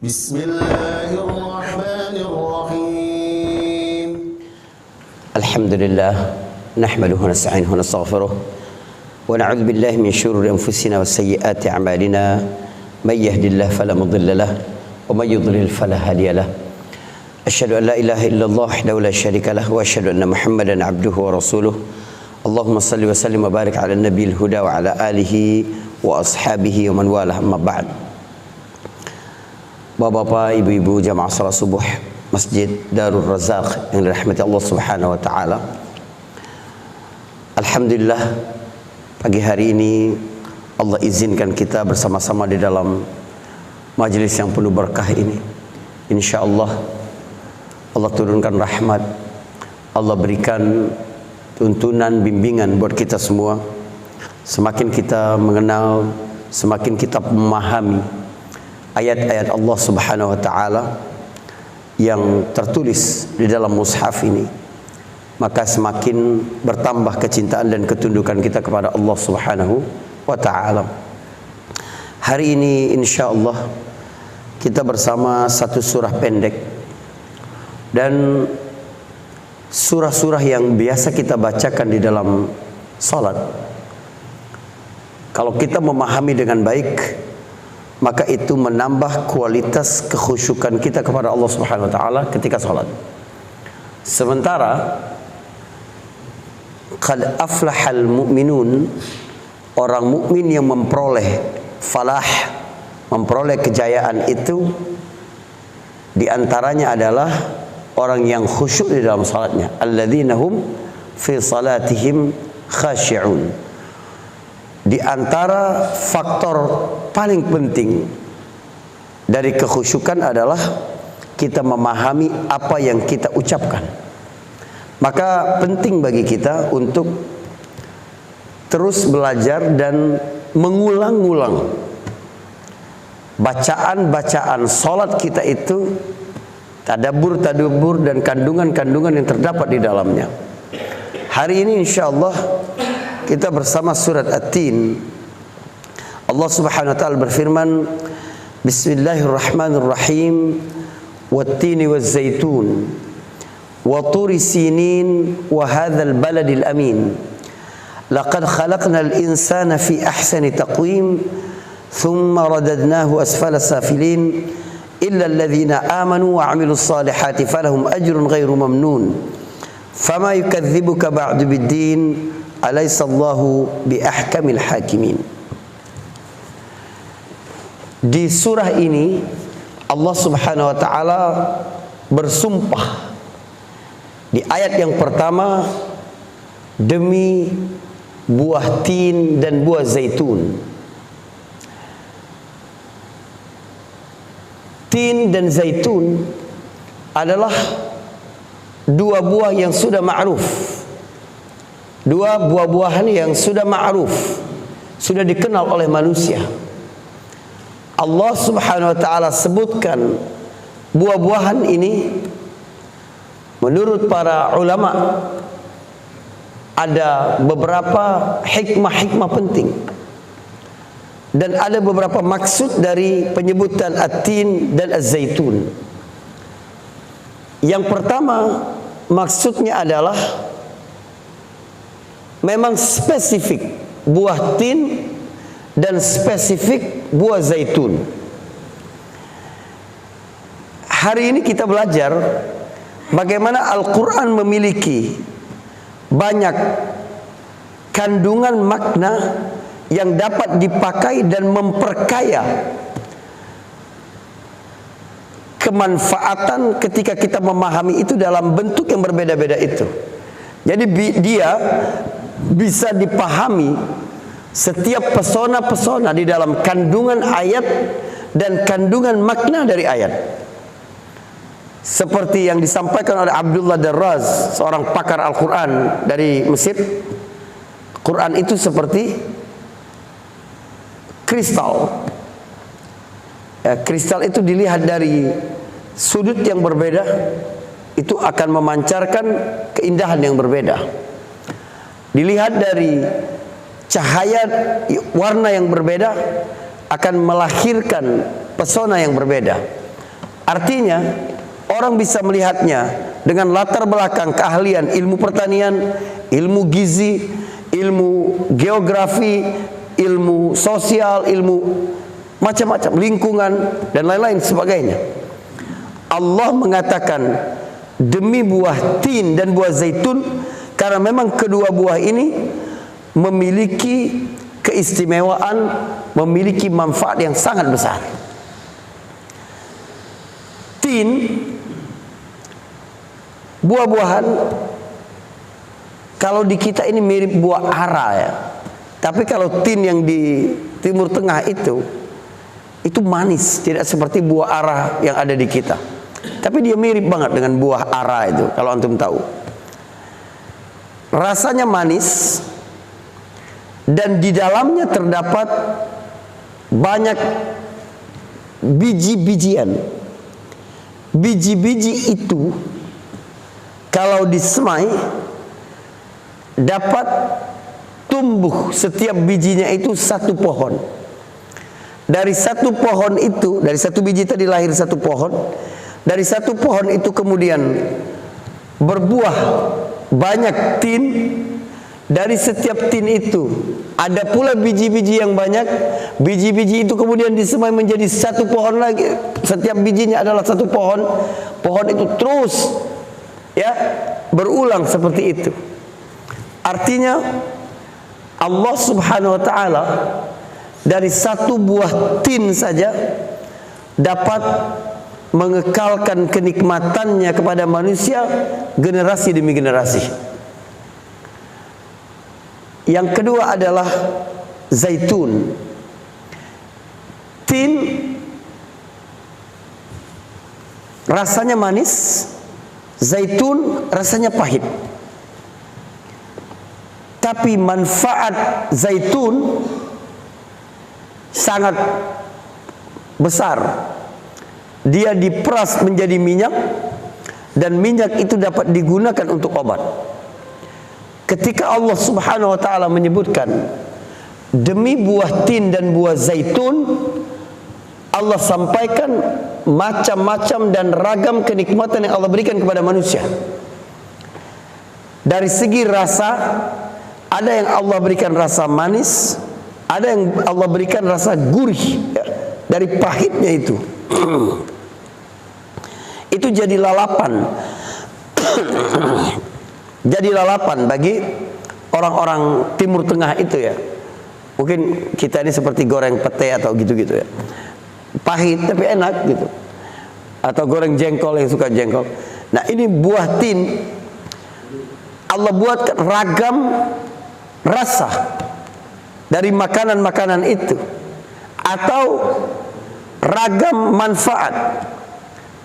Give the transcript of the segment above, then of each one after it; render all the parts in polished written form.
Bismillahirrahmanirrahim. Alhamdulillah, nahmaduhu wa nasta'inuhu wa nastaghfiruh wa na'udzu billahi min shururi anfusina wa sayyiati a'malina. May yahdihillahu fala mudilla lahu wa may yudlil fala hadiya lahu. Asyhadu an la ilaha illallah wahdahu la syarika lahu wa asyhadu anna Muhammadan 'abduhu wa rasuluh. Allahumma shalli wa sallim wa barik 'ala nabiyil huda wa 'ala alihi wa ashabihi wa man walah, amma ba'd. Bapak-bapak, ibu-ibu, jamaah salat subuh Masjid Darul Razak yang dirahmati Allah Subhanahu wa taala. Alhamdulillah, pagi hari ini Allah izinkan kita bersama-sama di dalam majelis yang penuh berkah ini. Insyaallah Allah turunkan rahmat, Allah berikan tuntunan, bimbingan buat kita semua. Semakin kita mengenal, semakin kita memahami ayat-ayat Allah Subhanahu wa taala yang tertulis di dalam mushaf ini, maka semakin bertambah kecintaan dan ketundukan kita kepada Allah Subhanahu wa taala. Hari ini insyaallah kita bersama satu surah pendek dan surah-surah yang biasa kita bacakan di dalam salat. Kalau kita memahami dengan baik, maka itu menambah kualitas kekhusyukan kita kepada Allah Subhanahu wa taala ketika salat. Sementara qad aflahal mu'minun, orang mukmin yang memperoleh falah, memperoleh kejayaan itu di antaranya adalah orang yang khusyuk di dalam salatnya. Alladzina hum fi salatihim khashi'un. Di antara faktor paling penting dari kekhusyukan adalah kita memahami apa yang kita ucapkan. Maka penting bagi kita untuk terus belajar dan mengulang-ulang bacaan-bacaan salat kita itu, tadabbur dan kandungan-kandungan yang terdapat di dalamnya. Hari ini insyaallah kita bersama surat At-Tin. Allah Subhanahu wa taala berfirman, Bismillahirrahmanirrahim, Wat-tini waz-zaitun wa turi sinin wa hadzal baladil amin. Laqad khalaqnal insana fi ahsani taqwim thumma radadnahu asfala safilin illa alladhina amanu wa 'amilus salihati falahum ajrun ghairu mamnun. Fama yukadzibuka ba'du bid-din Alaihissallahu bi ahkamil hakimin. Di surah ini Allah Subhanahu wa taala bersumpah di ayat yang pertama demi buah tin dan buah zaitun. Tin dan zaitun adalah dua buah yang sudah ma'ruf. Dua buah-buahan yang sudah ma'ruf, sudah dikenal oleh manusia. Allah Subhanahu wa taala sebutkan buah-buahan ini menurut para ulama ada beberapa hikmah-hikmah penting dan ada beberapa maksud dari penyebutan at-tin dan az-zaitun. Yang pertama maksudnya adalah memang spesifik buah tin dan spesifik buah zaitun. Hari ini kita belajar bagaimana Al-Quran memiliki banyak kandungan makna yang dapat dipakai dan memperkaya kemanfaatan ketika kita memahami itu dalam bentuk yang berbeda-beda itu. Jadi dia bisa dipahami setiap pesona-pesona di dalam kandungan ayat dan kandungan makna dari ayat. Seperti yang disampaikan oleh Abdullah Darraz, seorang pakar Al-Quran dari Mesir. Quran itu seperti kristal. Kristal itu dilihat dari sudut yang berbeda, itu akan memancarkan keindahan yang berbeda. Dilihat dari cahaya warna yang berbeda akan melahirkan pesona yang berbeda. Artinya orang bisa melihatnya dengan latar belakang keahlian ilmu pertanian, ilmu gizi, ilmu geografi, ilmu sosial, ilmu macam-macam, lingkungan dan lain-lain sebagainya. Allah mengatakan demi buah tin dan buah zaitun, karena memang kedua buah ini memiliki keistimewaan, memiliki manfaat yang sangat besar. Tin, buah-buahan, kalau di kita ini mirip buah ara ya. Tapi kalau tin yang di Timur Tengah itu manis, tidak seperti buah ara yang ada di kita. Tapi dia mirip banget dengan buah ara itu, kalau antum tahu. Rasanya manis dan di dalamnya terdapat banyak biji-bijian. Biji-biji itu kalau disemai dapat tumbuh setiap bijinya itu satu pohon. Dari satu pohon itu, dari satu biji tadi lahir satu pohon. Dari satu pohon itu kemudian berbuah banyak tin. Dari setiap tin itu ada pula biji-biji yang banyak. Biji-biji itu kemudian disemai menjadi satu pohon lagi. Setiap bijinya adalah satu pohon. Pohon itu terus ya berulang seperti itu. Artinya Allah Subhanahu wa taala dari satu buah tin saja dapat mengekalkan kenikmatannya kepada manusia generasi demi generasi. Yang kedua adalah zaitun. Tin rasanya manis, zaitun rasanya pahit. Tapi manfaat zaitun sangat besar. Dia diperas menjadi minyak, dan minyak itu dapat digunakan untuk obat. Ketika Allah Subhanahu wa taala menyebutkan demi buah tin dan buah zaitun, Allah sampaikan macam-macam dan ragam kenikmatan yang Allah berikan kepada manusia. Dari segi rasa, ada yang Allah berikan rasa manis, ada yang Allah berikan rasa gurih ya, dari pahitnya itu. Itu jadi lalapan. Jadi lalapan bagi orang-orang Timur Tengah itu ya. Mungkin kita ini seperti goreng pete atau gitu-gitu ya. Pahit tapi enak gitu. Atau goreng jengkol yang suka jengkol. Nah ini buah tin, Allah buat ragam rasa dari makanan-makanan itu. Atau ragam manfaat.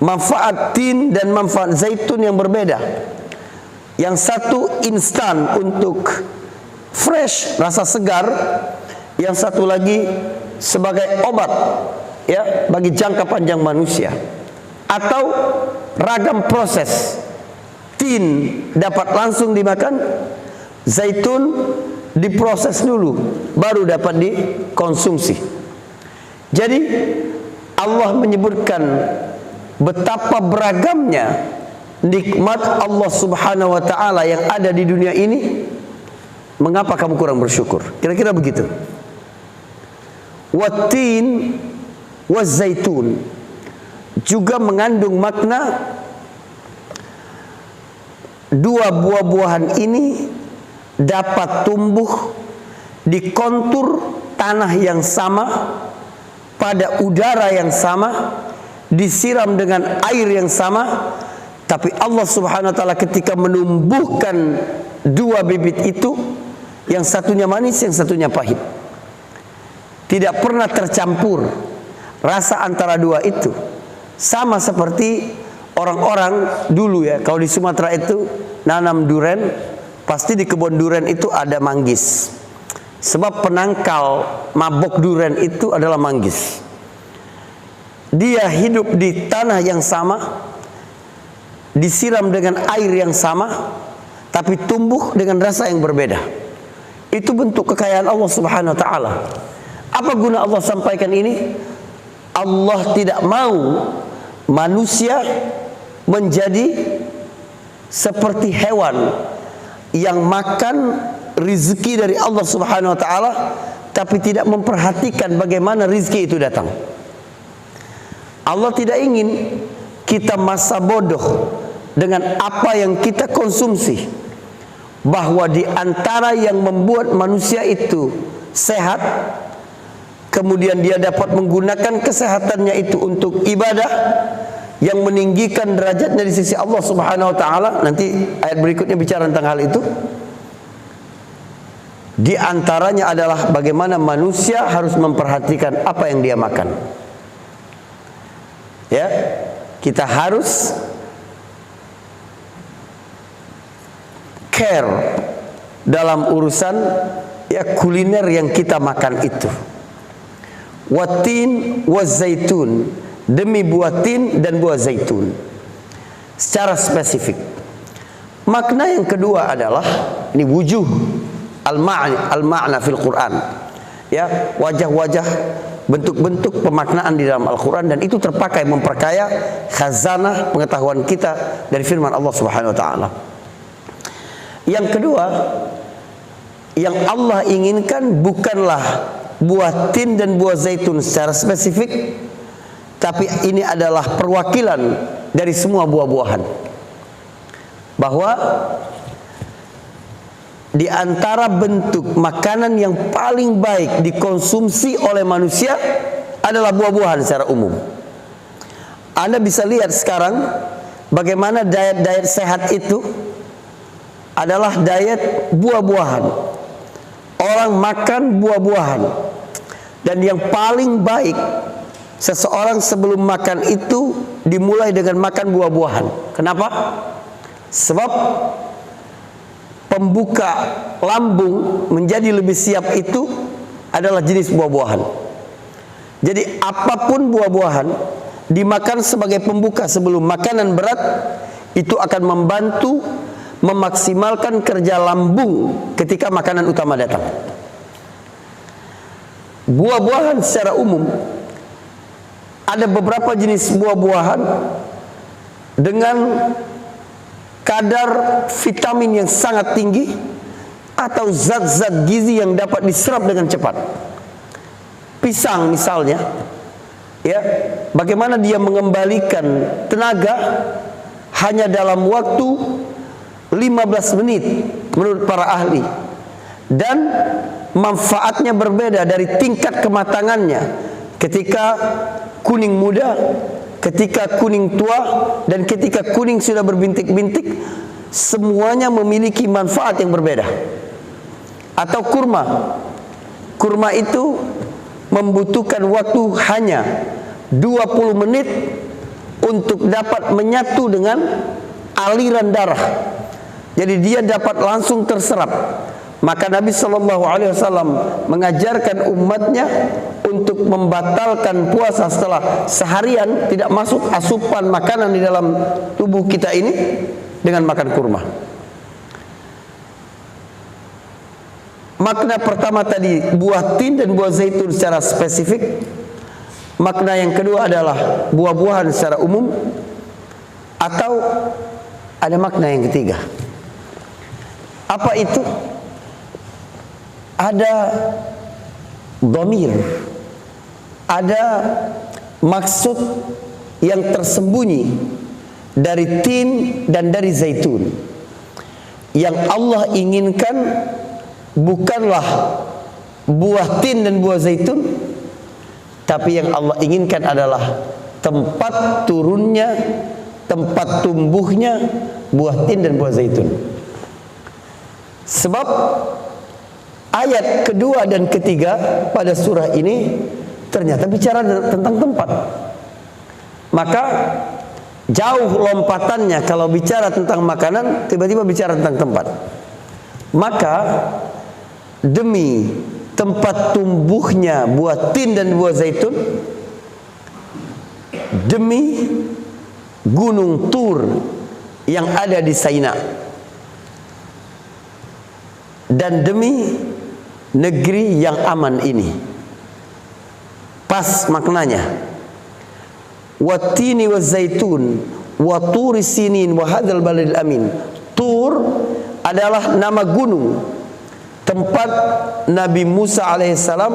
Manfaat tin dan manfaat zaitun yang berbeda. Yang satu instan untuk fresh, rasa segar. Yang satu lagi sebagai obat ya bagi jangka panjang manusia. Atau ragam proses. Tin dapat langsung dimakan, zaitun diproses dulu baru dapat dikonsumsi. Jadi Allah menyebutkan betapa beragamnya nikmat Allah Subhanahu wa taala yang ada di dunia ini. Mengapa kamu kurang bersyukur? Kira-kira begitu. Wattin wazaitun juga mengandung makna dua buah-buahan ini dapat tumbuh di kontur tanah yang sama, pada udara yang sama, disiram dengan air yang sama. Tapi Allah Subhanahu wa taala ketika menumbuhkan dua bibit itu, yang satunya manis, yang satunya pahit, tidak pernah tercampur rasa antara dua itu. Sama seperti orang-orang dulu ya, kalau di Sumatera itu nanam duren, pasti di kebun duren itu ada manggis. Sebab penangkal mabok duren itu adalah manggis. Dia hidup di tanah yang sama, disiram dengan air yang sama, tapi tumbuh dengan rasa yang berbeda. Itu bentuk kekayaan Allah Subhanahu wa taala. Apa guna Allah sampaikan ini? Allah tidak mau manusia menjadi seperti hewan yang makan rizki dari Allah Subhanahu wa taala tapi tidak memperhatikan bagaimana rizki itu datang. Allah tidak ingin kita masa bodoh dengan apa yang kita konsumsi, bahwa di antara yang membuat manusia itu sehat, kemudian dia dapat menggunakan kesehatannya itu untuk ibadah yang meninggikan derajatnya di sisi Allah Subhanahu wa taala. Nanti ayat berikutnya bicara tentang hal itu. Di antaranya adalah bagaimana manusia harus memperhatikan apa yang dia makan. Ya, kita harus care dalam urusan kuliner yang kita makan itu. Watin wazaitun, demi buah tin dan buah zaitun. Secara spesifik. Makna yang kedua adalah ini wujuh al-ma'na fil Quran. Ya, wajah-wajah, bentuk-bentuk pemaknaan di dalam Al-Quran, dan itu terpakai memperkaya khazanah pengetahuan kita dari firman Allah Subhanahu wa taala. Yang kedua, yang Allah inginkan bukanlah buah tin dan buah zaitun secara spesifik, tapi ini adalah perwakilan dari semua buah-buahan. Bahwa di antara bentuk makanan yang paling baik dikonsumsi oleh manusia adalah buah-buahan secara umum. Anda bisa lihat sekarang bagaimana diet sehat itu adalah diet buah-buahan. Orang makan buah-buahan. Dan yang paling baik, seseorang sebelum makan itu dimulai dengan makan buah-buahan. Kenapa? Sebab pembuka lambung menjadi lebih siap itu adalah jenis buah-buahan. Jadi apapun buah-buahan dimakan sebagai pembuka sebelum makanan berat, itu akan membantu memaksimalkan kerja lambung ketika makanan utama datang. Buah-buahan secara umum, ada beberapa jenis buah-buahan dengan kadar vitamin yang sangat tinggi atau zat-zat gizi yang dapat diserap dengan cepat. Pisang misalnya, ya, bagaimana dia mengembalikan tenaga hanya dalam waktu 15 menit menurut para ahli, dan manfaatnya berbeda dari tingkat kematangannya ketika kuning muda, ketika kuning tua, dan ketika kuning sudah berbintik-bintik. Semuanya memiliki manfaat yang berbeda. Atau kurma, kurma itu membutuhkan waktu hanya 20 menit untuk dapat menyatu dengan aliran darah. Jadi dia dapat langsung terserap. Maka Nabi SAW mengajarkan umatnya untuk membatalkan puasa setelah seharian tidak masuk asupan makanan di dalam tubuh kita ini dengan makan kurma. Makna pertama tadi buah tin dan buah zaitun secara spesifik. Makna yang kedua adalah buah-buahan secara umum. Atau ada makna yang ketiga. Apa itu? Ada dhamir, ada maksud yang tersembunyi dari tin dan dari zaitun. Yang Allah inginkan bukanlah buah tin dan buah zaitun, tapi yang Allah inginkan adalah tempat turunnya, tempat tumbuhnya buah tin dan buah zaitun. Sebab ayat kedua dan ketiga pada surah ini ternyata bicara tentang tempat. Maka jauh lompatannya kalau bicara tentang makanan, tiba-tiba bicara tentang tempat. Maka demi tempat tumbuhnya buah tin dan buah zaitun, demi gunung Tur yang ada di Saina, dan demi negeri yang aman ini. Pas maknanya. wattini wazzaitun wa turi sinin wa hadzal baladil amin. Tur adalah nama gunung tempat Nabi Musa alaihissalam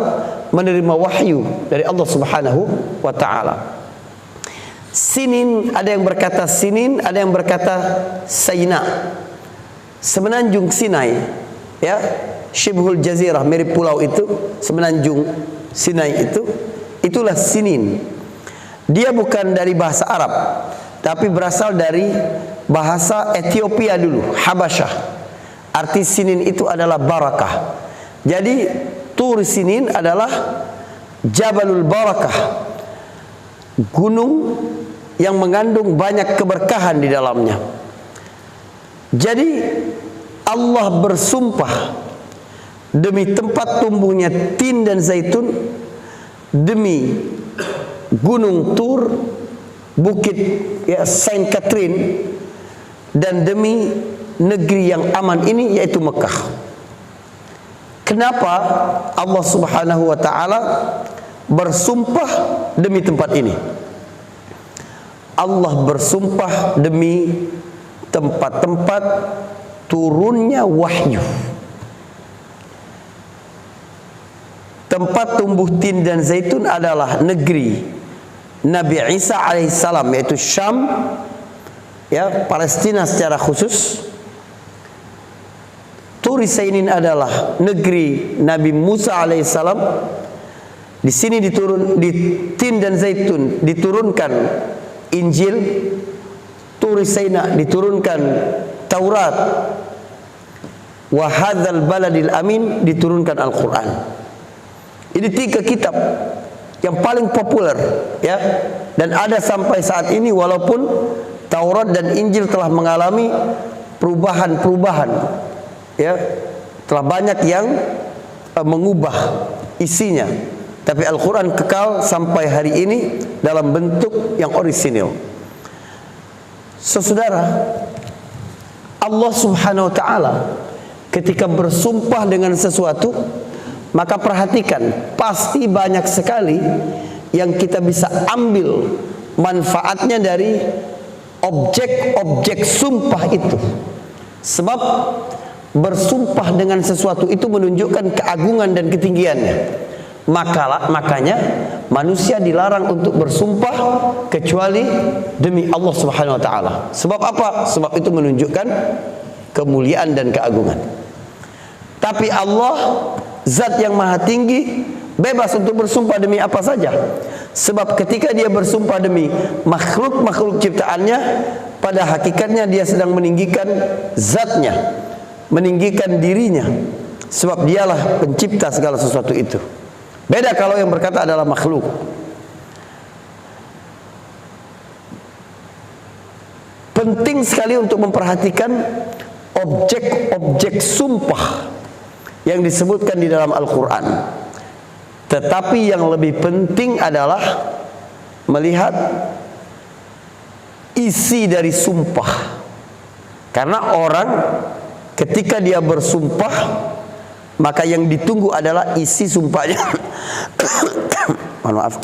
menerima wahyu dari Allah Subhanahu wa taala. Sinin, ada yang berkata Sinin, ada yang berkata Saina. Semenanjung Sinai, ya, Syibhul Jazirah, mirip pulau itu, semenanjung Sinai itu, itulah Sinin. Dia bukan dari bahasa Arab, tapi berasal dari bahasa Ethiopia dulu, Habasyah. Arti Sinin itu adalah barakah. Jadi Tur Sinin adalah Jabalul Barakah, gunung yang mengandung banyak keberkahan di dalamnya. Jadi Allah bersumpah demi tempat tumbuhnya tin dan zaitun, demi gunung Tur, bukit ya Saint Catherine, dan demi negeri yang aman ini yaitu Mekah. Kenapa Allah Subhanahu wa taala bersumpah demi tempat ini? Allah bersumpah demi tempat-tempat turunnya wahyu. Tempat tumbuh tin dan zaitun adalah negeri Nabi Isa alaihissalam, yaitu Syam, ya, Palestina secara khusus. Turi Sainin adalah negeri Nabi Musa alaihissalam. Di sini di tin dan zaitun diturunkan Injil. Turi Saina diturunkan Taurat. Wa hadzal baladil amin diturunkan Al-Quran. Ini 3 kitab yang paling populer, ya, dan ada sampai saat ini, walaupun Taurat dan Injil telah mengalami perubahan-perubahan, ya, telah banyak yang mengubah isinya, tapi Al-Quran kekal sampai hari ini dalam bentuk yang orisinil. Saudara, Allah Subhanahu wa taala ketika bersumpah dengan sesuatu, maka perhatikan, pasti banyak sekali yang kita bisa ambil manfaatnya dari objek-objek sumpah itu. Sebab bersumpah dengan sesuatu itu menunjukkan keagungan dan ketinggiannya. Makanya manusia dilarang untuk bersumpah kecuali demi Allah Subhanahu wa taala. Sebab apa? Sebab itu menunjukkan kemuliaan dan keagungan. Tapi Allah, zat yang maha tinggi, bebas untuk bersumpah demi apa saja. Sebab ketika dia bersumpah demi makhluk-makhluk ciptaannya, pada hakikatnya dia sedang meninggikan zatnya, meninggikan dirinya. Sebab dialah pencipta segala sesuatu itu. Beda kalau yang berkata adalah makhluk. Penting sekali untuk memperhatikan objek-objek sumpah yang disebutkan di dalam Al-Quran. Tetapi yang lebih penting adalah melihat isi dari sumpah. Karena orang ketika dia bersumpah, maka yang ditunggu adalah isi sumpahnya. Mohon maaf.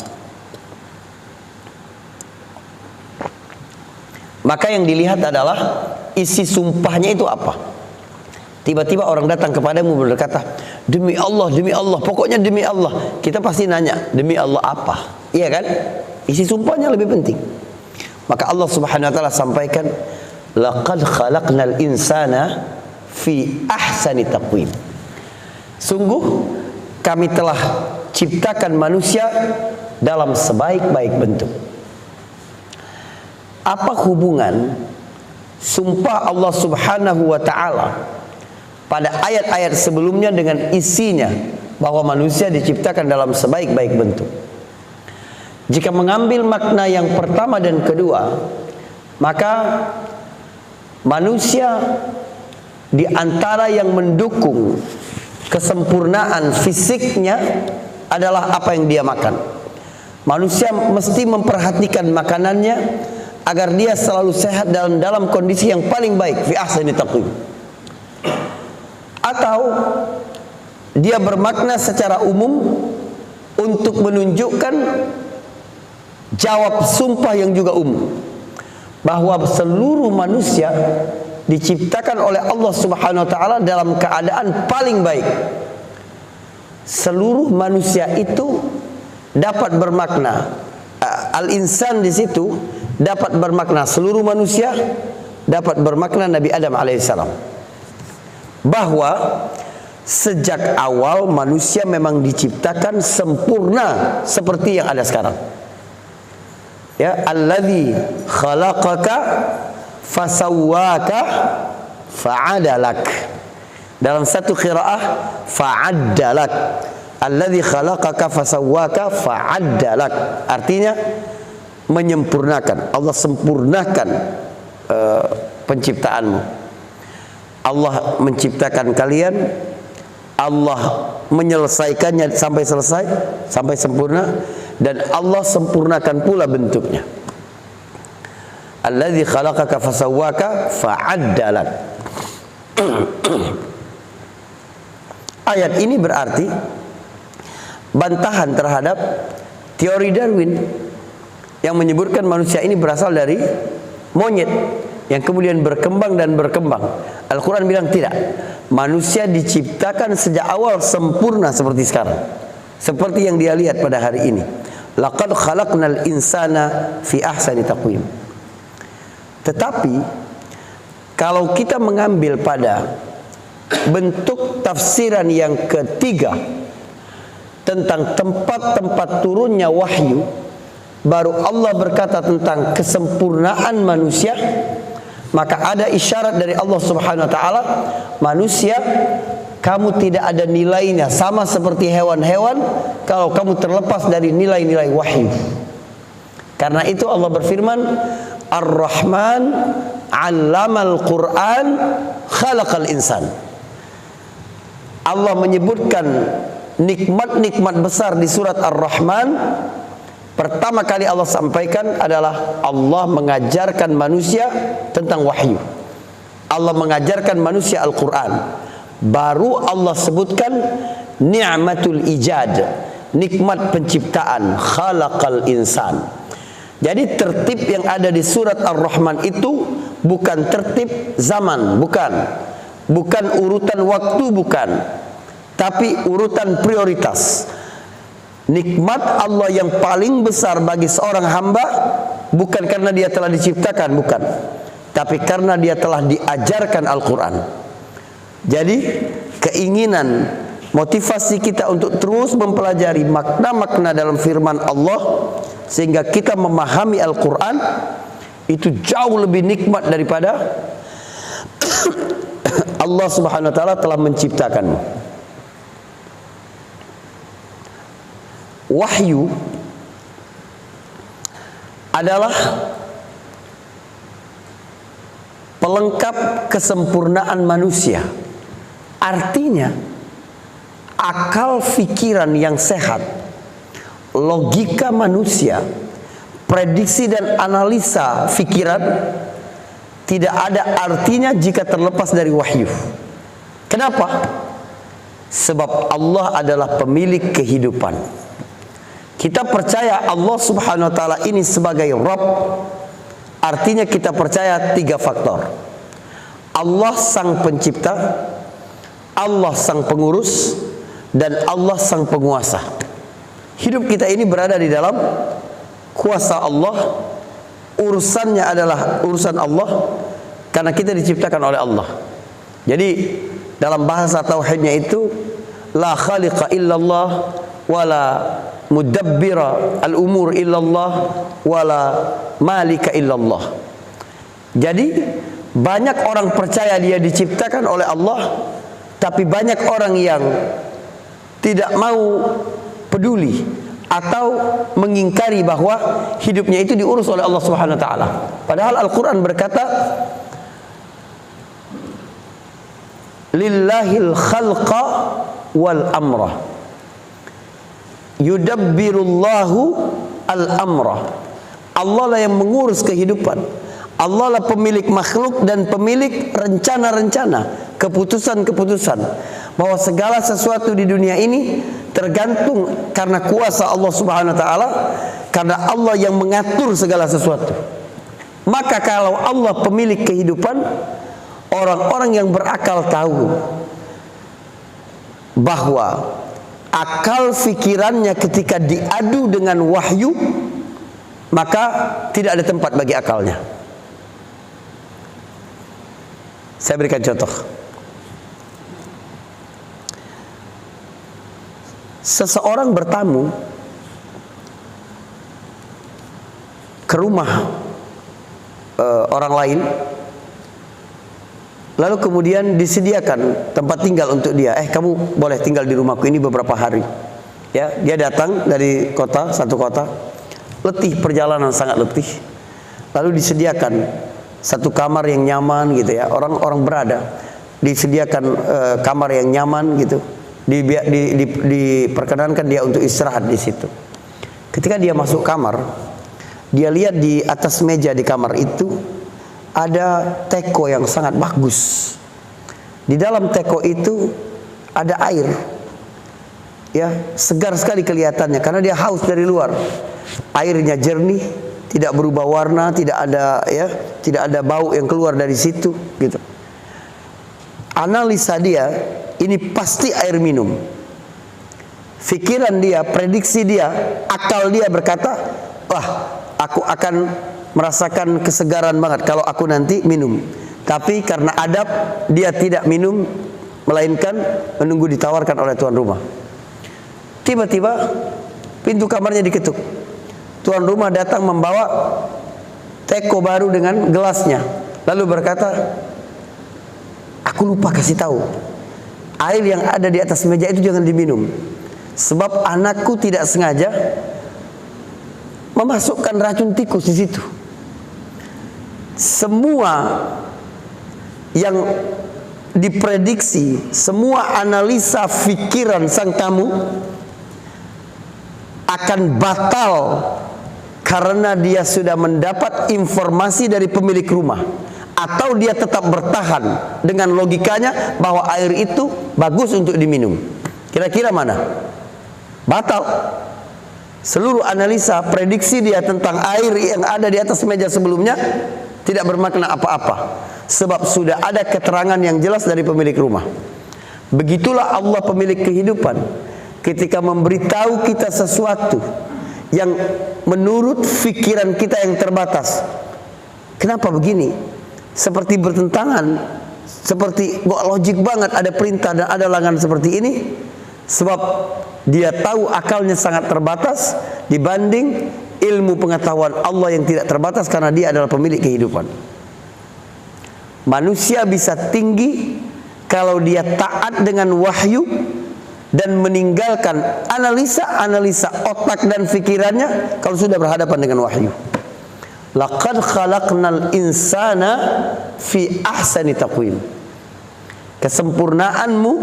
Maka yang dilihat adalah isi sumpahnya itu apa. Tiba-tiba orang datang kepadamu berkata, demi Allah, pokoknya demi Allah. Kita pasti nanya, demi Allah apa? Iya kan? Isi sumpahnya lebih penting. Maka Allah Subhanahu wa taala sampaikan, laqad khalaqnal insana fi ahsani taqwim. Sungguh kami telah ciptakan manusia dalam sebaik-baik bentuk. Apa hubungan sumpah Allah Subhanahu wa taala pada ayat-ayat sebelumnya dengan isinya bahwa manusia diciptakan dalam sebaik-baik bentuk? Jika mengambil makna yang pertama dan kedua, maka manusia di antara yang mendukung kesempurnaan fisiknya adalah apa yang dia makan. Manusia mesti memperhatikan makanannya agar dia selalu sehat dalam kondisi yang paling baik, fi ahsani taqwim. Atau dia bermakna secara umum untuk menunjukkan jawab sumpah yang juga umum, bahwa seluruh manusia diciptakan oleh Allah Subhanahu wa taala dalam keadaan paling baik. Seluruh manusia itu dapat bermakna, al-insan di situ dapat bermakna seluruh manusia, dapat bermakna Nabi Adam alaihissalam. Bahwa sejak awal manusia memang diciptakan sempurna seperti yang ada sekarang. Ya, alladzi khalaqaka fasawwaka fa'adalak. Dalam satu qiraah fa'addalak. Alladzi khalaqaka fasawwaka fa'addalak. Artinya menyempurnakan. Allah sempurnakan penciptaanmu. Allah menciptakan kalian, Allah menyelesaikannya sampai selesai, sampai sempurna, dan Allah sempurnakan pula bentuknya. Alladzi khalaqaka fasawwaka fa'addalak. Ayat ini berarti bantahan terhadap teori Darwin yang menyebutkan manusia ini berasal dari monyet yang kemudian berkembang dan berkembang. Al-Quran bilang tidak, manusia diciptakan sejak awal sempurna seperti sekarang, seperti yang dia lihat pada hari ini. Laqad khalaqnal insana fi ahsani taqwim. Tetapi kalau kita mengambil pada bentuk tafsiran yang ketiga tentang tempat-tempat turunnya wahyu, baru Allah berkata tentang kesempurnaan manusia, maka ada isyarat dari Allah Subhanahu wa taala, manusia kamu tidak ada nilainya, sama seperti hewan-hewan kalau kamu terlepas dari nilai-nilai wahyu. Karena itu Allah berfirman, Ar-Rahman 'allamal Qur'an khalaqal insan. Allah menyebutkan nikmat-nikmat besar di surat Ar-Rahman. Pertama kali Allah sampaikan adalah Allah mengajarkan manusia tentang wahyu. Allah mengajarkan manusia Al-Quran. Baru Allah sebutkan ni'matul ijad, nikmat penciptaan, khalaqal insan. Jadi tertib yang ada di surat Ar-Rahman itu bukan tertib zaman, bukan urutan waktu, bukan, tapi urutan prioritas. Nikmat Allah yang paling besar bagi seorang hamba bukan karena dia telah diciptakan, bukan, tapi karena dia telah diajarkan Al-Quran. Jadi keinginan, motivasi kita untuk terus mempelajari makna-makna dalam firman Allah sehingga kita memahami Al-Quran itu jauh lebih nikmat daripada Allah Subhanahu wa taala telah menciptakanmu. Wahyu adalah pelengkap kesempurnaan manusia. Artinya akal pikiran yang sehat, logika manusia, prediksi dan analisa pikiran tidak ada artinya jika terlepas dari wahyu. Kenapa? Sebab Allah adalah pemilik kehidupan. Kita percaya Allah Subhanahu wa taala ini sebagai Rabb, artinya kita percaya tiga faktor. Allah sang pencipta, Allah sang pengurus, dan Allah sang penguasa. Hidup kita ini berada di dalam kuasa Allah. Urusannya adalah urusan Allah karena kita diciptakan oleh Allah. Jadi dalam bahasa tauhidnya itu la khaliqa illallah wala mudabbira al-umur illallah wala malika illallah. Jadi banyak orang percaya dia diciptakan oleh Allah, tapi banyak orang yang tidak mau peduli atau mengingkari bahwa hidupnya itu diurus oleh Allah Subhanahu wa taala. Padahal Al-Qur'an berkata, lillahil khalqa wal amra yudabbirullahu al-amra. Allah lah yang mengurus kehidupan. Allah lah pemilik makhluk dan pemilik rencana-rencana, keputusan-keputusan. Bahwa segala sesuatu di dunia ini tergantung karena kuasa Allah Subhanahu wa taala, karena Allah yang mengatur segala sesuatu. Maka kalau Allah pemilik kehidupan, orang-orang yang berakal tahu bahwa akal fikirannya ketika diadu dengan wahyu, maka tidak ada tempat bagi akalnya. Saya berikan contoh. Seseorang bertamu ke rumah orang lain, lalu kemudian disediakan tempat tinggal untuk dia. Kamu boleh tinggal di rumahku ini beberapa hari. Ya, dia datang dari satu kota, letih, perjalanan sangat letih. Lalu disediakan satu kamar yang nyaman gitu ya. Orang-orang berada disediakan kamar yang nyaman gitu. Diperkenankan dia untuk istirahat di situ. Ketika dia masuk kamar, dia lihat di atas meja di kamar itu ada teko yang sangat bagus. Di dalam teko itu ada air, ya, segar sekali kelihatannya karena dia haus dari luar. Airnya jernih, tidak berubah warna, tidak ada bau yang keluar dari situ, gitu. Analisa dia, ini pasti air minum. Fikiran dia, prediksi dia, akal dia berkata, wah, aku akan merasakan kesegaran banget kalau aku nanti minum. Tapi karena adab, dia tidak minum, melainkan menunggu ditawarkan oleh tuan rumah. Tiba-tiba pintu kamarnya diketuk. Tuan rumah datang membawa teko baru dengan gelasnya, lalu berkata, aku lupa kasih tahu, air yang ada di atas meja itu jangan diminum, sebab anakku tidak sengaja memasukkan racun tikus di situ. Semua yang diprediksi, semua analisa fikiran sang tamu akan batal karena dia sudah mendapat informasi dari pemilik rumah, atau dia tetap bertahan dengan logikanya bahwa air itu bagus untuk diminum. Kira-kira mana? Batal. Seluruh analisa prediksi dia tentang air yang ada di atas meja sebelumnya tidak bermakna apa-apa, sebab sudah ada keterangan yang jelas dari pemilik rumah. Begitulah Allah pemilik kehidupan, ketika memberitahu kita sesuatu yang menurut fikiran kita yang terbatas. Kenapa begini? Seperti bertentangan, seperti kok logik banget ada perintah dan ada larangan seperti ini. Sebab dia tahu akalnya sangat terbatas dibanding ilmu pengetahuan Allah yang tidak terbatas, karena dia adalah pemilik kehidupan. Manusia bisa tinggi kalau dia taat dengan wahyu dan meninggalkan analisa-analisa otak dan pikirannya kalau sudah berhadapan dengan wahyu. Laqad khalaqnal insana fi ahsani taqwim. Kesempurnaanmu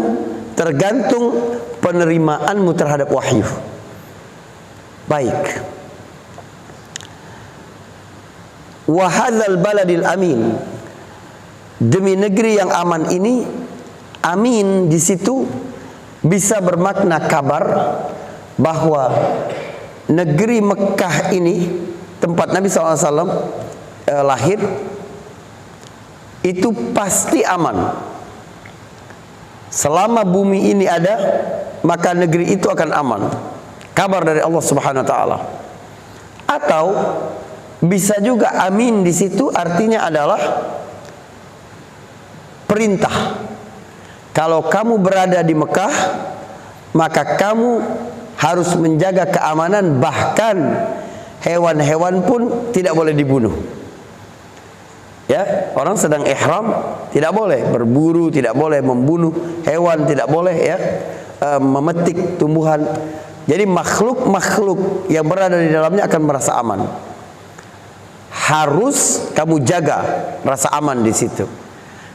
tergantung penerimaanmu terhadap wahyu. Baik. Wa hadzal baladil amin. Demi negeri yang aman ini, amin di situ bisa bermakna kabar bahwa negeri Mekah ini, tempat Nabi SAW lahir, itu pasti aman. Selama bumi ini ada, maka negeri itu akan aman. Kabar dari Allah Subhanahu wa taala. Atau bisa juga amin di situ artinya adalah perintah. Kalau kamu berada di Mekah, maka kamu harus menjaga keamanan, bahkan hewan-hewan pun tidak boleh dibunuh. Ya, orang sedang ihram tidak boleh berburu, tidak boleh membunuh hewan, tidak boleh memetik tumbuhan. Jadi makhluk-makhluk yang berada di dalamnya akan merasa aman. Harus kamu jaga rasa aman di situ.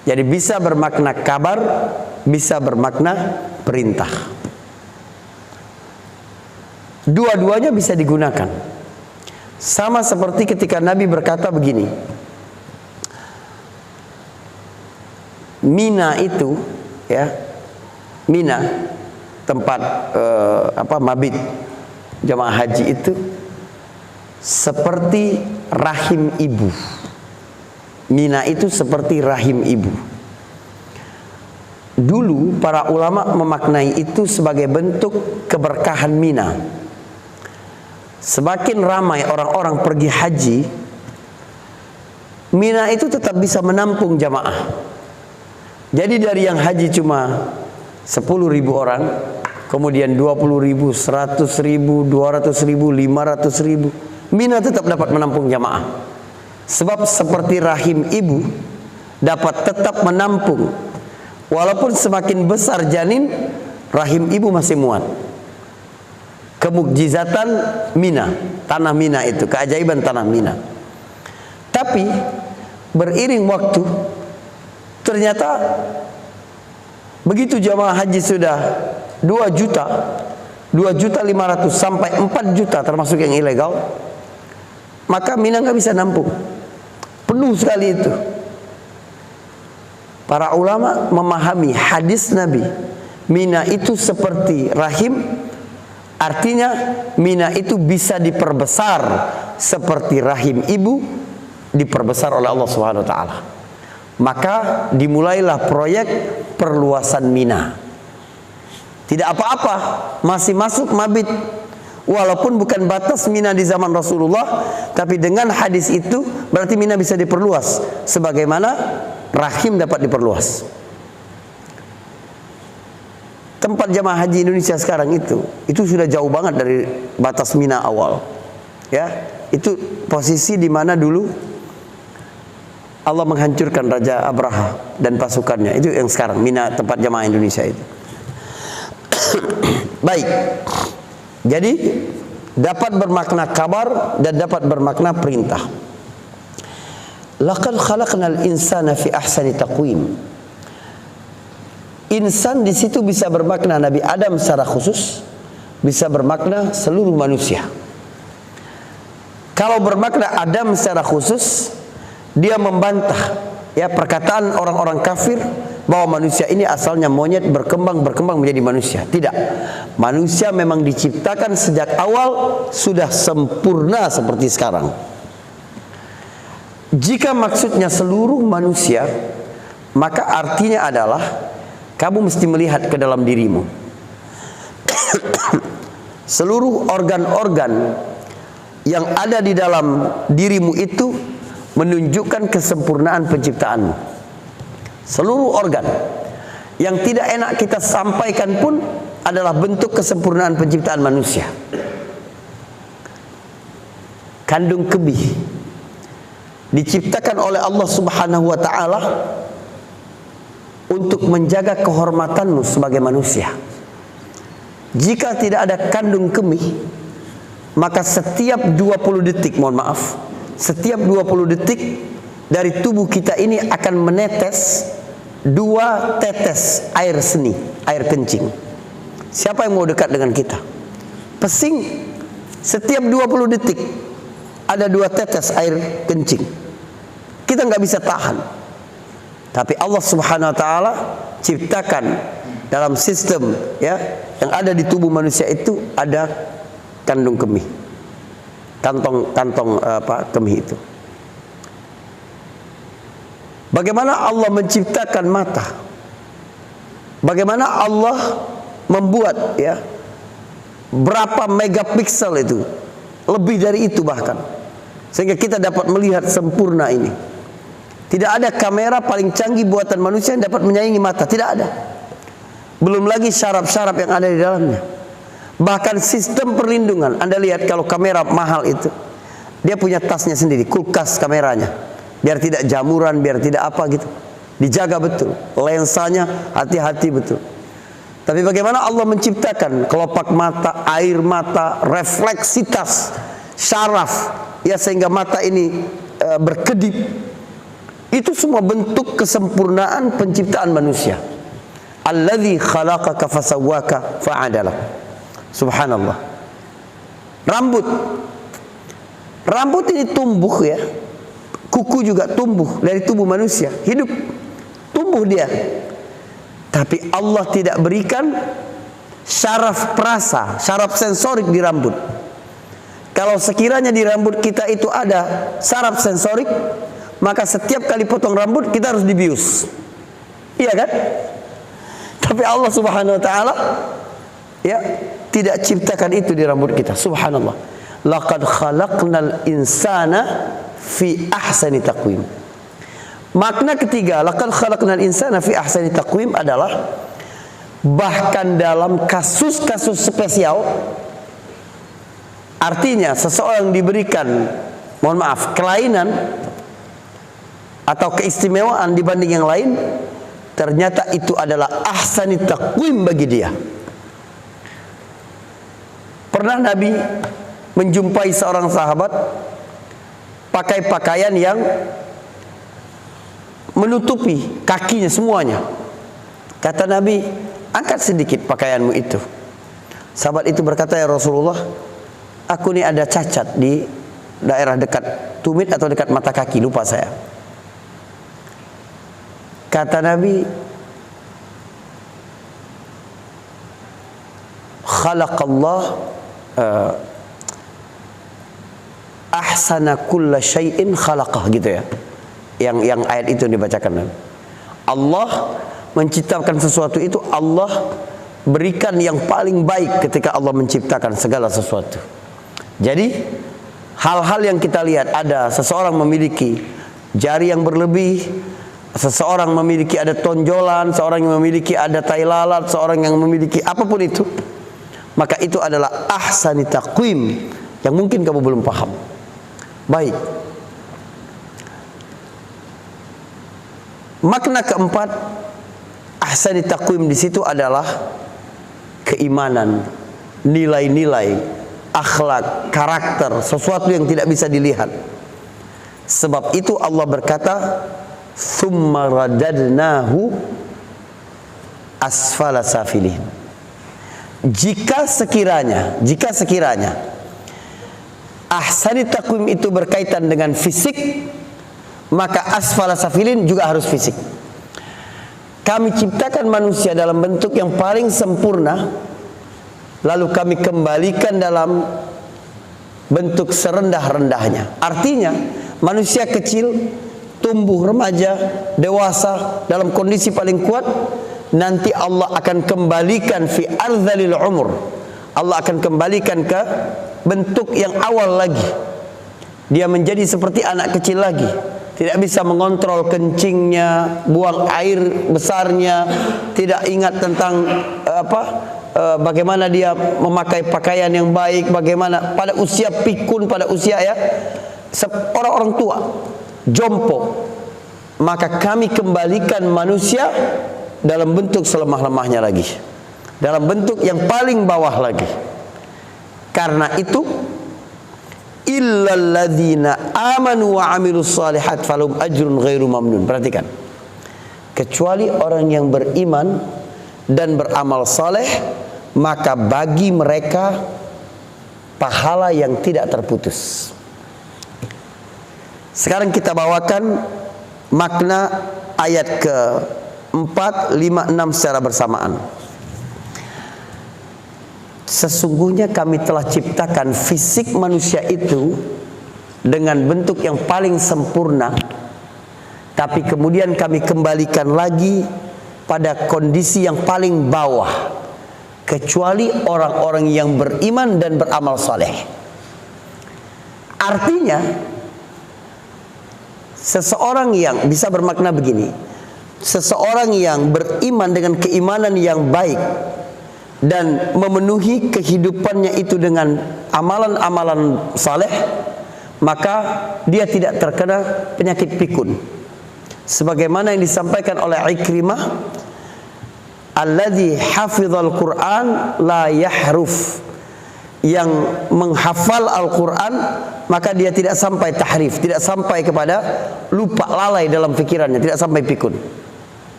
Jadi bisa bermakna kabar, bisa bermakna perintah. Dua-duanya bisa digunakan. Sama seperti ketika Nabi berkata begini, Mina itu, ya, Mina, tempat mabit jamaah haji itu seperti rahim ibu. Mina itu seperti rahim ibu. Dulu para ulama memaknai itu sebagai bentuk keberkahan Mina. Semakin ramai orang-orang pergi haji, Mina itu tetap bisa menampung jamaah. Jadi dari yang haji cuma 10.000 orang, kemudian 20.000, 100.000, 200.000, 500.000, Mina tetap dapat menampung jamaah. Sebab seperti rahim ibu dapat tetap menampung. Walaupun semakin besar janin, rahim ibu masih muat. Kemukjizatan Mina, tanah Mina itu, keajaiban tanah Mina. Tapi beriring waktu, ternyata begitu jamaah haji sudah 2 juta, 2.500.000 sampai 4 juta termasuk yang ilegal, maka Mina nggak bisa nampung. Penuh sekali itu. Para ulama memahami hadis Nabi, Mina itu seperti rahim, artinya Mina itu bisa diperbesar seperti rahim ibu diperbesar oleh Allah Subhanahu wa taala. Maka dimulailah proyek perluasan Mina. Tidak apa-apa, masih masuk mabit. Walaupun bukan batas Mina di zaman Rasulullah, tapi dengan hadis itu berarti Mina bisa diperluas sebagaimana rahim dapat diperluas. Tempat jamaah haji Indonesia sekarang itu sudah jauh banget dari batas Mina awal. Ya, itu posisi di mana dulu Allah menghancurkan Raja Abraha dan pasukannya. Itu yang sekarang Mina, tempat jamaah Indonesia itu. Baik. Jadi dapat bermakna kabar dan dapat bermakna perintah. Laqad khalaqnal insana fi ahsani taqwim. Insan di situ bisa bermakna Nabi Adam secara khusus, bisa bermakna seluruh manusia. Kalau bermakna Adam secara khusus, dia membantah ya perkataan orang-orang kafir bahwa manusia ini asalnya monyet berkembang menjadi manusia. Tidak. Manusia memang diciptakan sejak awal sudah sempurna seperti sekarang. Jika maksudnya seluruh manusia, maka artinya adalah kamu mesti melihat ke dalam dirimu. Seluruh organ-organ yang ada di dalam dirimu itu menunjukkan kesempurnaan penciptaanmu. Seluruh organ yang tidak enak kita sampaikan pun adalah bentuk kesempurnaan penciptaan manusia. Kandung kemih diciptakan oleh Allah Subhanahu wa taala untuk menjaga kehormatanmu sebagai manusia. Jika tidak ada kandung kemih, maka setiap 20 detik, mohon maaf, setiap 20 detik dari tubuh kita ini akan menetes 2 tetes air seni, air kencing. Siapa yang mau dekat dengan kita? Pesing. Setiap 20 detik ada 2 tetes air kencing. Kita nggak bisa tahan. Tapi Allah Subhanahu wa taala ciptakan dalam sistem ya yang ada di tubuh manusia itu ada kandung kemih. Kantong kemih itu. Bagaimana Allah menciptakan mata? Bagaimana Allah membuat ya berapa megapiksel itu? Lebih dari itu bahkan. Sehingga kita dapat melihat sempurna ini. Tidak ada kamera paling canggih buatan manusia yang dapat menyaingi mata. Tidak ada. Belum lagi syaraf-syaraf yang ada di dalamnya. Bahkan sistem perlindungan. Anda lihat kalau kamera mahal itu, dia punya tasnya sendiri, kulkas kameranya. Biar tidak jamuran, biar tidak apa gitu. Dijaga betul. Lensanya hati-hati betul. Tapi bagaimana Allah menciptakan kelopak mata, air mata, refleksitas, syaraf, ya sehingga mata ini berkedip. Itu semua bentuk kesempurnaan penciptaan manusia. Alladzi khalaqaka fasawwaka fa'adalak. Subhanallah. Rambut ini tumbuh ya. Kuku juga tumbuh dari tubuh manusia. Hidup. Tumbuh dia. Tapi Allah tidak berikan syaraf perasa, syaraf sensorik di rambut. Kalau sekiranya di rambut kita itu ada syaraf sensorik, maka setiap kali potong rambut kita harus dibius. Iya kan? Tapi Allah Subhanahu wa taala ya tidak ciptakan itu di rambut kita. Subhanallah. Laqad khalaqnal insana fi ahsani taqwim. Makna ketiga, laqad khalaqnal insana fi ahsani taqwim adalah bahkan dalam kasus-kasus spesial, artinya seseorang diberikan, mohon maaf, kelainan atau keistimewaan dibanding yang lain, ternyata itu adalah ahsani taqwim bagi dia. Pernah Nabi menjumpai seorang sahabat pakai pakaian yang menutupi kakinya semuanya. Kata Nabi, angkat sedikit pakaianmu itu. Sahabat itu berkata, ya Rasulullah, aku ini ada cacat di daerah dekat tumit atau dekat mata kaki, lupa saya. Kata Nabi, khalaqallah ahsana kulla syai'in khalaqah, gitu ya. Yang ayat itu dibacakan Nabi. Allah menciptakan sesuatu itu, Allah berikan yang paling baik ketika Allah menciptakan segala sesuatu. Jadi hal-hal yang kita lihat, ada seseorang memiliki jari yang berlebih, seseorang memiliki ada tonjolan, seorang yang memiliki ada tai lalat, seorang yang memiliki apapun itu, maka itu adalah ahsani taqwim yang mungkin kamu belum paham. Baik. Makna keempat, ahsani taqwim di situ adalah keimanan, nilai-nilai, akhlak, karakter, sesuatu yang tidak bisa dilihat. Sebab itu Allah berkata, "Tsumma radadnahu asfala safilin." Jika sekiranya ahsani taqwim itu berkaitan dengan fisik, maka asfala safilin juga harus fisik. Kami ciptakan manusia dalam bentuk yang paling sempurna, lalu kami kembalikan dalam bentuk serendah-rendahnya. Artinya manusia kecil tumbuh remaja, dewasa dalam kondisi paling kuat, nanti Allah akan kembalikan fi ardhalil umur. Allah akan kembalikan ke bentuk yang awal lagi. Dia menjadi seperti anak kecil lagi. Tidak bisa mengontrol kencingnya, buang air besarnya, tidak ingat tentang bagaimana dia memakai pakaian yang baik, bagaimana pada usia pikun, pada usia ya orang-orang tua, jompo. Maka kami kembalikan manusia dalam bentuk selemah-lemahnya lagi, dalam bentuk yang paling bawah lagi. Karena itu, illal ladzina amanu wa amilus shalihat falahum ajrun ghairu mamnun. Perhatikan, kecuali orang yang beriman dan beramal saleh, maka bagi mereka pahala yang tidak terputus. Sekarang kita bawakan makna ayat ke-4, 5, 6 secara bersamaan. Sesungguhnya kami telah ciptakan fisik manusia itu dengan bentuk yang paling sempurna, tapi kemudian kami kembalikan lagi pada kondisi yang paling bawah, kecuali orang-orang yang beriman dan beramal saleh. Artinya, seseorang yang bisa bermakna begini, seseorang yang beriman dengan keimanan yang baik dan memenuhi kehidupannya itu dengan amalan-amalan saleh, maka dia tidak terkena penyakit pikun. Sebagaimana yang disampaikan oleh Ikrimah, alladzi hafizal Qur'an la yahruf, yang menghafal Al-Quran maka dia tidak sampai tahrif, tidak sampai kepada lupa, lalai dalam fikirannya, tidak sampai pikun.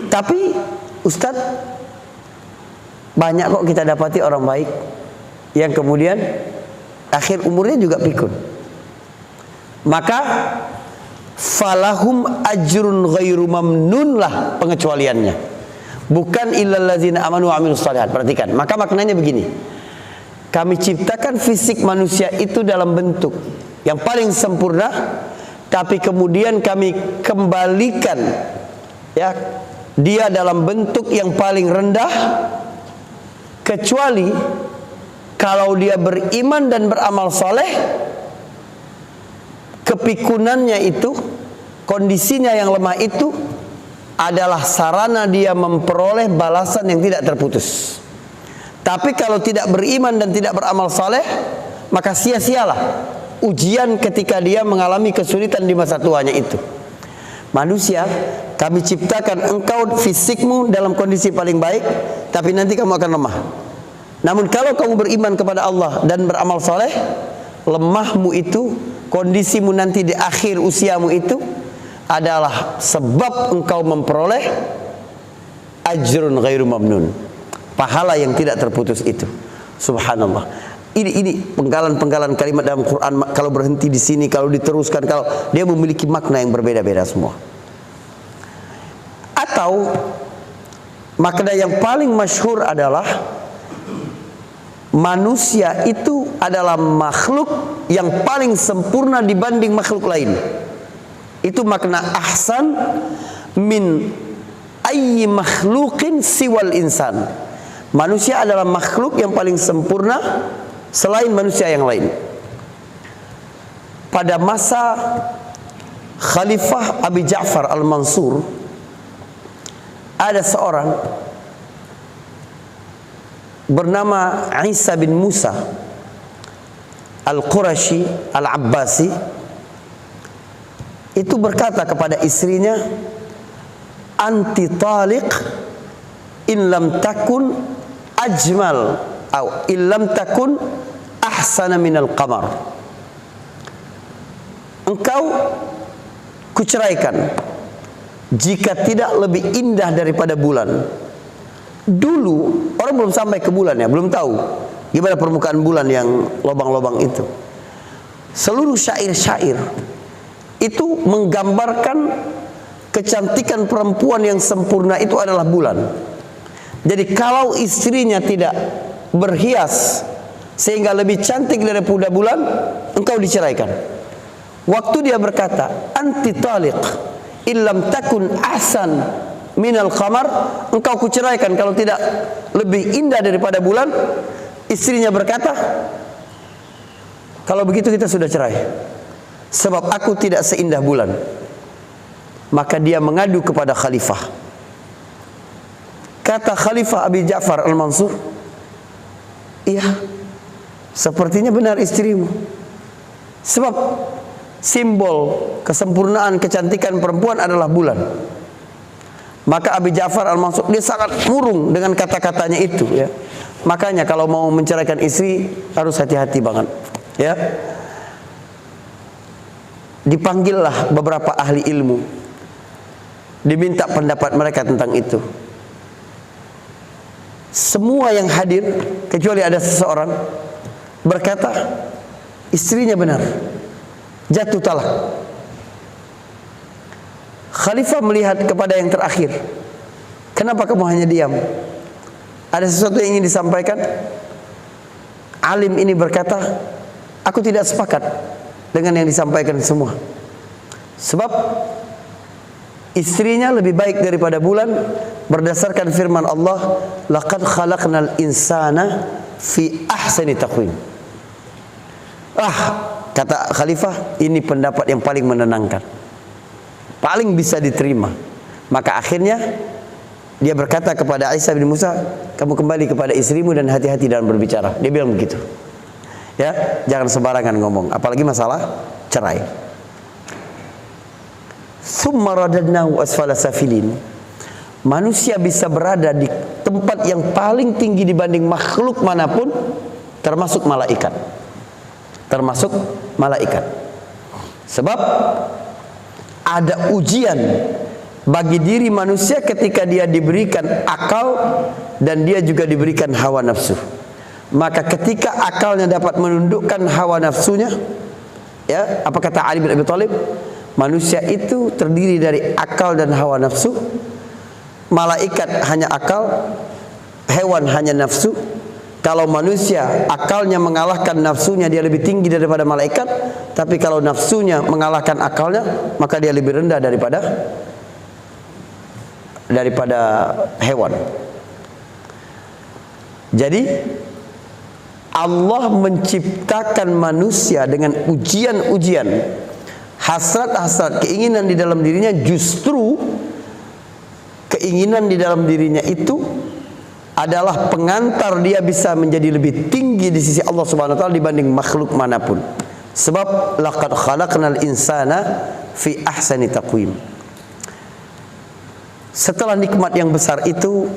Tapi Ustadz, banyak kok kita dapati orang baik yang kemudian akhir umurnya juga pikun. Maka falahum ajrun ghairu mamnun lah pengecualiannya. bukan illal ladzina amanu wa amilus shalihat. Perhatikan, maka maknanya begini. Kami ciptakan fisik manusia itu dalam bentuk yang paling sempurna, tapi kemudian kami kembalikan ya dia dalam bentuk yang paling rendah, kecuali kalau dia beriman dan beramal soleh, kepikunannya itu, kondisinya yang lemah itu adalah sarana dia memperoleh balasan yang tidak terputus. Tapi kalau tidak beriman dan tidak beramal soleh, maka sia-sialah ujian ketika dia mengalami kesulitan di masa tuanya itu. Manusia, kami ciptakan engkau fisikmu dalam kondisi paling baik, tapi nanti kamu akan lemah. Namun kalau kamu beriman kepada Allah dan beramal soleh, lemahmu itu, kondisimu nanti di akhir usiamu itu adalah sebab engkau memperoleh ajrun ghairu mamnun, pahala yang tidak terputus itu. Subhanallah. Ini penggalan-penggalan kalimat dalam Quran. Kalau berhenti di sini, kalau diteruskan, kalau dia memiliki makna yang berbeda-beda semua. Atau makna yang paling masyhur adalah manusia itu adalah makhluk yang paling sempurna dibanding makhluk lain. Itu makna ahsan min ayyi makhluqin siwal insan. Manusia adalah makhluk yang paling sempurna selain manusia yang lain. Pada masa Khalifah Abi Ja'far Al-Mansur, ada seorang bernama Isa bin Musa Al-Qurashi Al-Abbasi. Itu berkata kepada istrinya, anti taliq in lam takun ajmal atau in lam takun ahsana minal qamar. Engkau kuceraikan jika tidak lebih indah daripada bulan. Dulu orang belum sampai ke bulan ya, belum tahu gimana permukaan bulan yang lobang-lobang itu. Seluruh syair-syair itu menggambarkan kecantikan perempuan yang sempurna itu adalah bulan. Jadi kalau istrinya tidak berhias sehingga lebih cantik daripada bulan, engkau diceraikan. Waktu dia berkata anti taliq illam takun ahsan minal qamar, engkau kuceraikan kalau tidak lebih indah daripada bulan, istrinya berkata, kalau begitu kita sudah cerai, sebab aku tidak seindah bulan. Maka dia mengadu kepada khalifah. Kata Khalifah Abi Ja'far Al-Mansur, iya, sepertinya benar istrimu, sebab simbol kesempurnaan kecantikan perempuan adalah bulan. Maka Abi Ja'far Al-Mansur dia sangat murung dengan kata-katanya itu ya. Makanya kalau mau menceraikan istri harus hati-hati banget ya. Dipanggillah beberapa ahli ilmu, diminta pendapat mereka tentang itu. Semua yang hadir kecuali ada seseorang berkata istrinya benar, jatuh talak. Khalifah melihat kepada yang terakhir, kenapa kamu hanya diam? Ada sesuatu yang ingin disampaikan? Alim ini berkata, aku tidak sepakat dengan yang disampaikan semua, sebab istrinya lebih baik daripada bulan berdasarkan firman Allah, laqad khalaqnal insana fi ahsani taqwim. Kata Khalifah, ini pendapat yang paling menenangkan, paling bisa diterima. Maka akhirnya dia berkata kepada Isa bin Musa, kamu kembali kepada istrimu dan hati-hati dalam berbicara. Dia bilang begitu ya, jangan sembarangan ngomong, apalagi masalah cerai. Tsumma radadnahu asfala safilin. Manusia bisa berada di tempat yang paling tinggi dibanding makhluk manapun, termasuk malaikat. Termasuk malaikat. Sebab ada ujian bagi diri manusia ketika dia diberikan akal dan dia juga diberikan hawa nafsu. Maka ketika akalnya dapat menundukkan hawa nafsunya, ya, apa kata Ali bin Abi Thalib? Manusia itu terdiri dari akal dan hawa nafsu. malaikat hanya akal, hewan hanya nafsu. Kalau manusia akalnya mengalahkan nafsunya, dia lebih tinggi daripada malaikat. Tapi kalau nafsunya mengalahkan akalnya, maka dia lebih rendah daripada hewan. Jadi Allah menciptakan manusia dengan ujian-ujian, hasrat-hasrat, keinginan di dalam dirinya. Justru keinginan di dalam dirinya itu adalah pengantar dia bisa menjadi lebih tinggi di sisi Allah Subhanahu wa taala dibanding makhluk manapun. Sebab laqad khalaqnal insana fi ahsani taqwim. Setelah nikmat yang besar itu,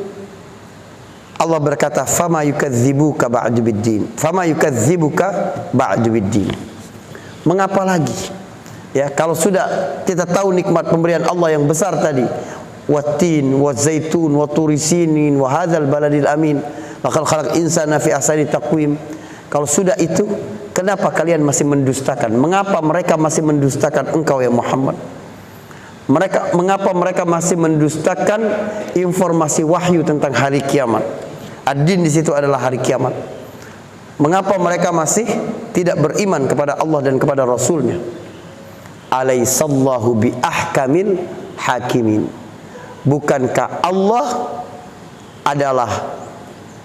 Allah berkata, fama yukadzibuka ba'du biddin. Fama yukadzibuka ba'du biddin. Mengapa lagi? Ya, kalau sudah kita tahu nikmat pemberian Allah yang besar tadi, wattin wazaitun waturi sinin wa hadzal baladil amin, laqad khalaq insana fi ahsani taqwim. Kalau sudah itu, kenapa kalian masih mendustakan? Mengapa mereka masih mendustakan engkau ya Muhammad? Mengapa mereka masih mendustakan informasi wahyu tentang hari kiamat? Ad-din di situ adalah hari kiamat. Mengapa mereka masih tidak beriman kepada Allah dan kepada Rasulnya? Alaihissallahu bi ahkamil hakimin. Bukankah Allah adalah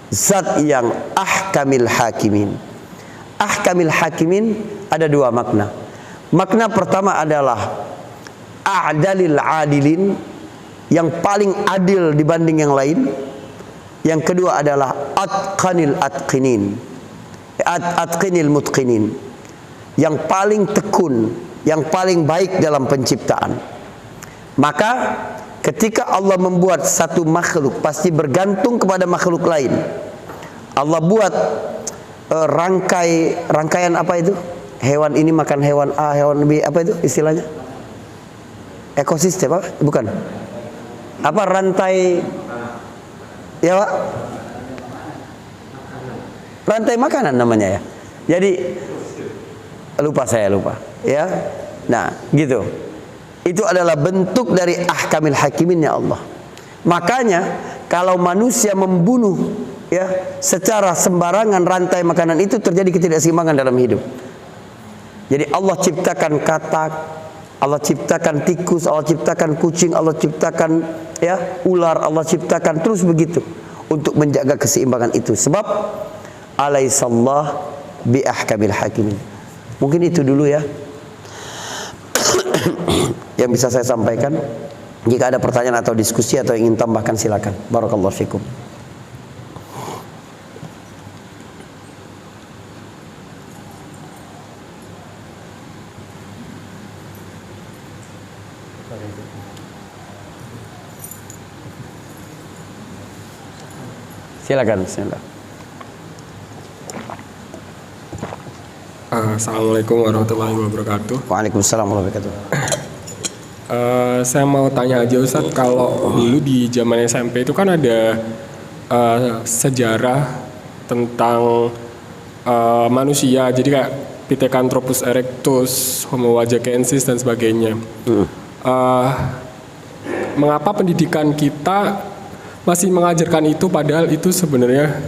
zat yang ahkamil hakimin? Ahkamil hakimin ada dua makna. Makna pertama adalah a'dalil adilin, yang paling adil dibanding yang lain. Yang kedua adalah atqanil atqinin, atqinil mutqinin, yang paling tekun, yang paling baik dalam penciptaan. Maka ketika Allah membuat satu makhluk, pasti bergantung kepada makhluk lain. Allah buat rangkaian apa itu? Hewan ini makan hewan A, hewan B, apa itu istilahnya? Ekosistem apa? Bukan. Apa rantai? Ya Pak? Rantai makanan namanya ya. Jadi lupa. Ya. Nah, gitu. Itu adalah bentuk dari ahkamil hakiminnya Allah. Makanya kalau manusia membunuh ya secara sembarangan rantai makanan, itu terjadi ketidakseimbangan dalam hidup. Jadi Allah ciptakan katak, Allah ciptakan tikus, Allah ciptakan kucing, Allah ciptakan ya ular, Allah ciptakan terus begitu untuk menjaga keseimbangan itu. Sebab alaihissallah bi ahkamil hakimin. Mungkin itu dulu ya yang bisa saya sampaikan. Jika ada pertanyaan atau diskusi atau ingin tambahkan, silakan. Barakallahu fikum. Silakan, bismillah. Assalamualaikum warahmatullahi wabarakatuh. Waalaikumsalam warahmatullahi wabarakatuh. Saya mau tanya aja Ustadz, kalau dulu di zaman SMP itu kan ada sejarah tentang manusia, jadi kayak Pithecanthropus erectus, Homo wajackensis dan sebagainya. Mengapa pendidikan kita masih mengajarkan itu, padahal itu sebenarnya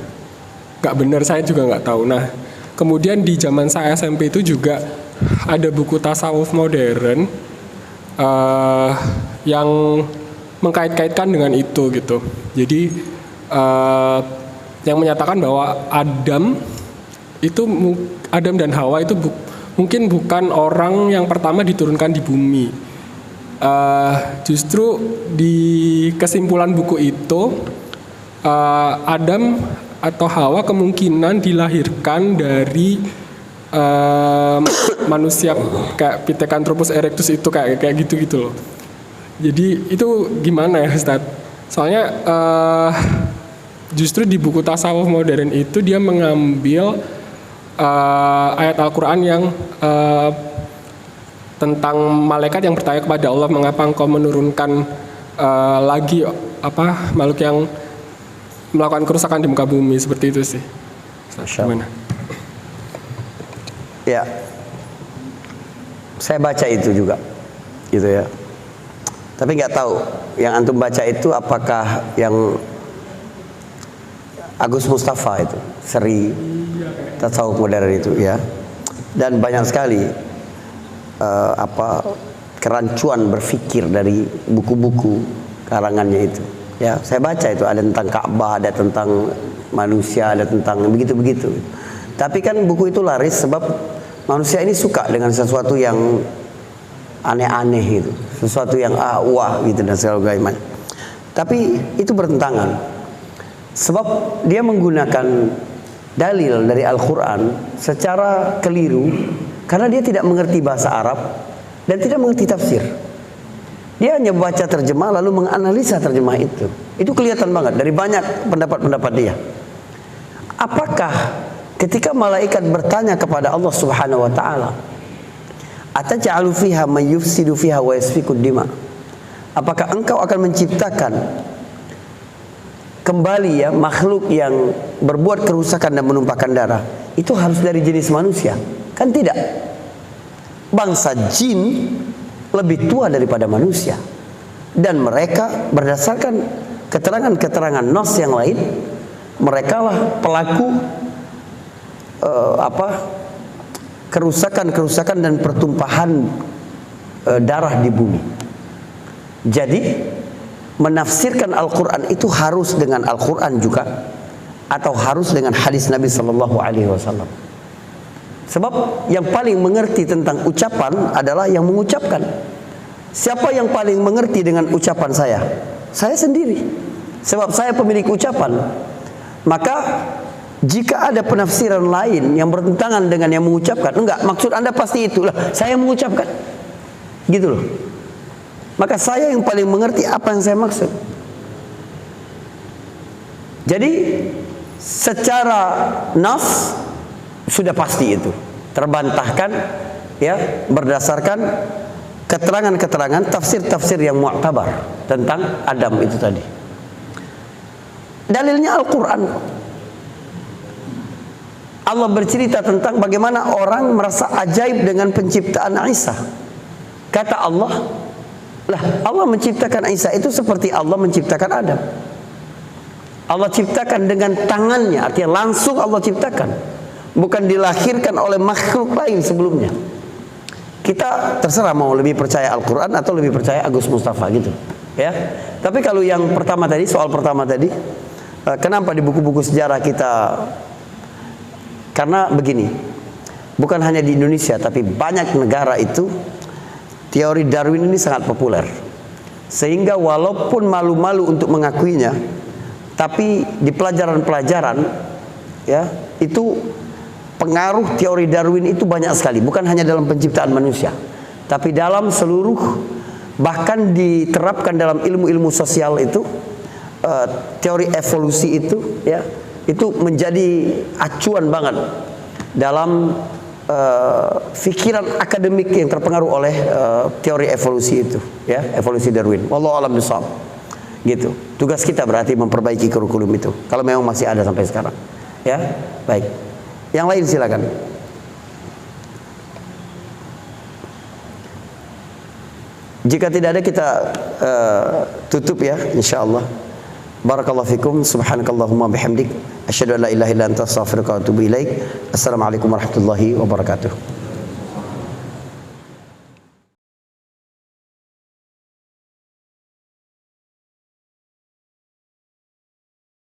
nggak benar? Saya juga nggak tahu. Nah, kemudian di zaman saya SMP itu juga ada buku tasawuf modern yang mengkait-kaitkan dengan itu gitu. Jadi yang menyatakan bahwa Adam dan Hawa itu mungkin bukan orang yang pertama diturunkan di bumi. Justru di kesimpulan buku itu Adam atau Hawa kemungkinan dilahirkan dari manusia kayak Pithecanthropus erectus itu kayak gitu loh. Jadi itu gimana ya Ustadz? Soalnya justru di buku tasawuf modern itu dia mengambil ayat Al-Quran yang tentang malaikat yang bertanya kepada Allah, mengapa engkau menurunkan lagi makhluk yang melakukan kerusakan di muka bumi, seperti itu sih. Gimana? Ya, saya baca itu juga, gitu ya. Tapi nggak tahu yang antum baca itu apakah yang Agus Mustafa itu, seri tasawuf modern itu ya. Dan banyak sekali kerancuan berfikir dari buku-buku karangannya itu. Ya, saya baca itu ada tentang Ka'bah, ada tentang manusia, ada tentang begitu-begitu. Tapi kan buku itu laris sebab manusia ini suka dengan sesuatu yang aneh-aneh gitu, sesuatu yang wah gitu dan segala macam. Tapi itu bertentangan, sebab dia menggunakan dalil dari Al-Quran secara keliru karena dia tidak mengerti bahasa Arab dan tidak mengerti tafsir. Dia hanya baca terjemah lalu menganalisa terjemah itu. Itu kelihatan banget dari banyak pendapat-pendapat dia. Apakah ketika malaikat bertanya kepada Allah Subhanahu wa taala, "Ataj'alu fiha may yufsidu fiha wa yasfiku dima?" Apakah engkau akan menciptakan kembali ya makhluk yang berbuat kerusakan dan menumpahkan darah? Itu harus dari jenis manusia? Kan tidak. Bangsa jin lebih tua daripada manusia. Dan mereka berdasarkan keterangan-keterangan nas yang lain, merekalah pelaku kerusakan-kerusakan dan pertumpahan darah di bumi. Jadi menafsirkan Al-Quran itu harus dengan Al-Quran juga atau harus dengan hadis Nabi Sallallahu Alaihi Wasallam. Sebab yang paling mengerti tentang ucapan adalah yang mengucapkan. Siapa yang paling mengerti dengan ucapan saya? Saya sendiri. Sebab saya pemilik ucapan. Maka jika ada penafsiran lain yang bertentangan dengan yang mengucapkan, enggak, maksud Anda pasti itulah, saya mengucapkan. Gitu loh. Maka saya yang paling mengerti apa yang saya maksud. Jadi secara nas sudah pasti itu terbantahkan ya berdasarkan keterangan-keterangan tafsir-tafsir yang mu'tabar tentang Adam itu tadi. Dalilnya Al-Quran. Allah bercerita tentang bagaimana orang merasa ajaib dengan penciptaan Isa. Kata Allah, lah Allah menciptakan Isa itu seperti Allah menciptakan Adam. Allah ciptakan dengan tangannya, artinya langsung Allah ciptakan, bukan dilahirkan oleh makhluk lain sebelumnya. Kita terserah mau lebih percaya Al-Quran atau lebih percaya Agus Mustafa gitu ya. Tapi kalau yang pertama tadi, soal pertama tadi, kenapa di buku-buku sejarah kita, karena begini, bukan hanya di Indonesia tapi banyak negara itu teori Darwin ini sangat populer, sehingga walaupun malu-malu untuk mengakuinya, tapi di pelajaran-pelajaran ya itu pengaruh teori Darwin itu banyak sekali, bukan hanya dalam penciptaan manusia, tapi dalam seluruh, bahkan diterapkan dalam ilmu-ilmu sosial itu, teori evolusi itu ya, itu menjadi acuan banget dalam pikiran akademik yang terpengaruh oleh teori evolusi itu ya, evolusi Darwin. Wallahu a'lam bishawab. Gitu. Tugas kita berarti memperbaiki kurikulum itu kalau memang masih ada sampai sekarang. Ya, baik. Yang lain silakan. Jika tidak ada kita tutup ya, insyaallah. Barakallahu fikum, subhanakallahumma bihamdik, asyhadu an la ilaha illa anta astaghfiruka wa atubu ilaik. Assalamualaikum warahmatullahi wabarakatuh.